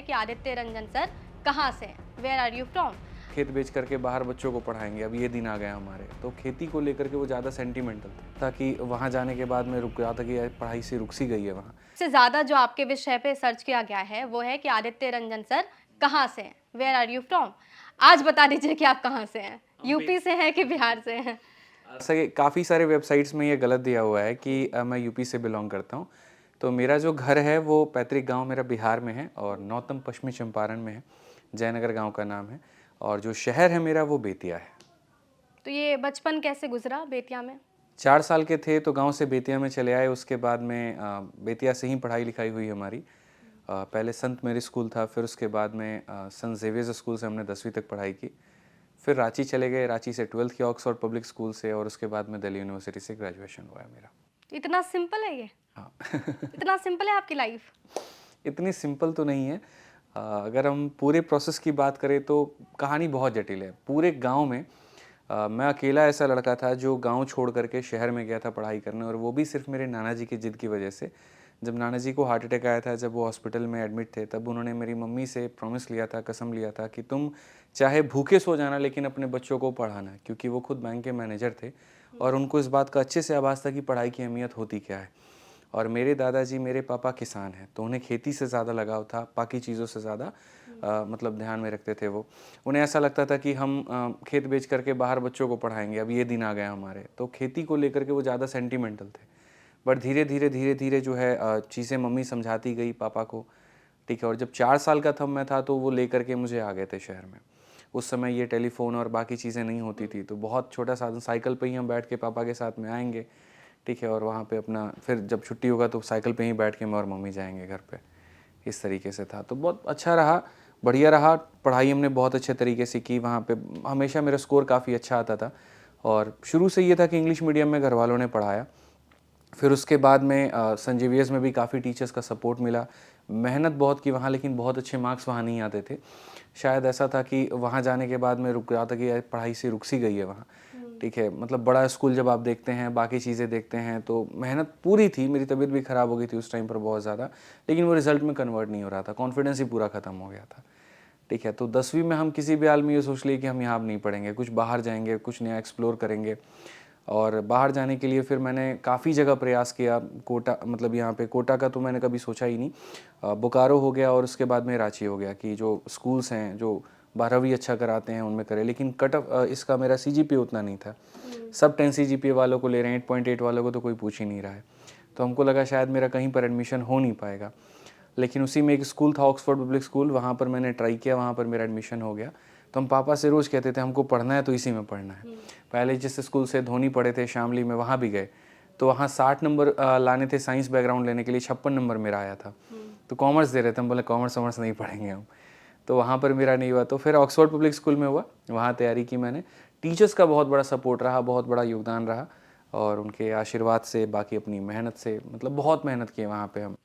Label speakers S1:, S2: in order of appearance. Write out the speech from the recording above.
S1: कि आदित्य रंजन सर कहाँ से हैं, वेयर आर यू फ्रॉम।
S2: खेत बेच करके बाहर बच्चों को पढ़ाएंगे, अब ये दिन आ गया हमारे। तो खेती को लेकर के वो ज़्यादा सेंटिमेंटल थे, ताकि वहाँ जाने के बाद मैं रुक गया था कि यार पढ़ाई से रुक सी गई है वहाँ।
S1: सबसे ज्यादा जो आपके विषय पे सर्च किया गया है वो है कि आदित्य रंजन सर कहाँ से हैं, वेयर आर यू फ्रॉम। आज बता दीजिए कि आप कहाँ से हैं, यूपी से हैं कि बिहार से हैं।
S2: ऐसे काफ़ी सारे वेबसाइट्स में ये गलत दिया हुआ है कि मैं यूपी से बिलोंग करता हूँ। तो मेरा जो घर है वो पैतृक गांव मेरा बिहार में है और नौतम पश्चिमी चंपारण में है, जयनगर गांव का नाम है। और जो शहर है मेरा वो बेतिया है।
S1: तो ये बचपन कैसे गुजरा बेतिया में।
S2: 4 साल के थे तो गांव से बेतिया में चले आए। उसके बाद में बेतिया से ही पढ़ाई लिखाई हुई हमारी। पहले संत मेरी स्कूल था, फिर उसके बाद में संत जेवियर्स स्कूल से हमने 10वीं तक पढ़ाई की। फिर रांची चले गए, रांची से 12th किया ऑक्सफोर्ड पब्लिक स्कूल से, और उसके बाद में दिल्ली यूनिवर्सिटी से ग्रेजुएशन हुआ है मेरा।
S1: इतना सिंपल है ये।
S2: हाँ
S1: इतना सिंपल है आपकी लाइफ।
S2: इतनी सिंपल तो नहीं है। अगर हम पूरे प्रोसेस की बात करें तो कहानी बहुत जटिल है। पूरे गांव में मैं अकेला ऐसा लड़का था जो गांव छोड़ करके शहर में गया था पढ़ाई करने, और वो भी सिर्फ मेरे नाना जी की जिद की वजह से। जब नाना जी को हार्ट अटैक आया था, जब वो हॉस्पिटल में एडमिट थे, तब उन्होंने मेरी मम्मी से प्रॉमिस लिया था, कसम लिया था कि तुम चाहे भूखे सो जाना लेकिन अपने बच्चों को पढ़ाना, क्योंकि वो खुद बैंक के मैनेजर थे और उनको इस बात का अच्छे से आभास था कि पढ़ाई की अहमियत होती क्या है। और मेरे दादाजी, मेरे पापा किसान हैं, तो उन्हें खेती से ज़्यादा लगाव था, बाकी चीज़ों से ज़्यादा मतलब ध्यान में रखते थे वो। उन्हें ऐसा लगता था कि हम खेत बेच करके बाहर बच्चों को पढ़ाएंगे, अब ये दिन आ गया हमारे। तो खेती को लेकर के वो ज़्यादा सेंटिमेंटल थे। बट धीरे धीरे जो है चीज़ें मम्मी समझाती गई पापा को, ठीक है। और जब 4 साल का तब मैं था तो वो लेकर के मुझे आ गए थे शहर में। उस समय ये टेलीफोन और बाकी चीज़ें नहीं होती थी, तो बहुत छोटा साधन, साइकिल पे ही हम बैठ के पापा के साथ में आएंगे, ठीक है। और वहाँ पे अपना फिर जब छुट्टी होगा तो साइकिल पे ही बैठ के मैं और मम्मी जाएंगे घर पे। इस तरीके से था, तो बहुत अच्छा रहा, बढ़िया रहा। पढ़ाई हमने बहुत अच्छे तरीके से की वहाँ पे। हमेशा मेरा स्कोर काफ़ी अच्छा आता था, और शुरू से ये था कि इंग्लिश मीडियम में घर वालों ने पढ़ाया। फिर उसके बाद में सेंट जेवियर्स में भी काफ़ी टीचर्स का सपोर्ट मिला। मेहनत बहुत की वहाँ, लेकिन बहुत अच्छे मार्क्स वहाँ नहीं आते थे। शायद ऐसा था कि वहाँ जाने के बाद मैं रुक गया था कि यार पढ़ाई से रुक सी गई है वहाँ, ठीक है। मतलब बड़ा स्कूल जब आप देखते हैं, बाकी चीज़ें देखते हैं, तो मेहनत पूरी थी। मेरी तबीयत भी ख़राब हो गई थी उस टाइम पर बहुत ज़्यादा, लेकिन वो रिज़ल्ट में कन्वर्ट नहीं हो रहा था। कॉन्फिडेंस ही पूरा ख़त्म हो गया था, ठीक है। तो 10वीं में हम किसी भी हाल में ये सोच लिए कि हम यहाँ अब नहीं पढ़ेंगे, कुछ बाहर जाएंगे, कुछ नया एक्सप्लोर करेंगे। और बाहर जाने के लिए फिर मैंने काफ़ी जगह प्रयास किया। कोटा, मतलब यहाँ पे कोटा का तो मैंने कभी सोचा ही नहीं। बोकारो हो गया और उसके बाद में रांची हो गया कि जो स्कूल्स हैं जो 12वीं अच्छा कराते हैं उनमें करे। लेकिन कट ऑफ इसका मेरा सीजीपीए उतना नहीं था। सब 10 सीजीपीए वालों को ले रहे हैं, 8.8 वालों को तो कोई पूछ ही नहीं रहा है। तो हमको लगा शायद मेरा कहीं पर एडमिशन हो नहीं पाएगा। लेकिन उसी में एक स्कूल था, ऑक्सफोर्ड पब्लिक स्कूल, वहाँ पर मैंने ट्राई किया, वहाँ पर मेरा एडमिशन हो गया। तो हम पापा से रोज़ कहते थे हमको पढ़ना है तो इसी में पढ़ना है। पहले जिस स्कूल से धोनी पढ़े थे शामली में, वहाँ भी गए, तो वहाँ 60 नंबर लाने थे साइंस बैकग्राउंड लेने के लिए, 56 नंबर मेरा आया था। तो कॉमर्स दे रहे थे, हम बोले कॉमर्स वॉमर्स नहीं पढ़ेंगे हम। तो वहाँ पर मेरा नहीं हुआ, तो फिर ऑक्सफोर्ड पब्लिक स्कूल में हुआ, वहाँ तैयारी की मैंने। टीचर्स का बहुत बड़ा सपोर्ट रहा, बहुत बड़ा योगदान रहा, और उनके आशीर्वाद से, बाकी अपनी मेहनत से, मतलब बहुत मेहनत की वहाँ पे हम।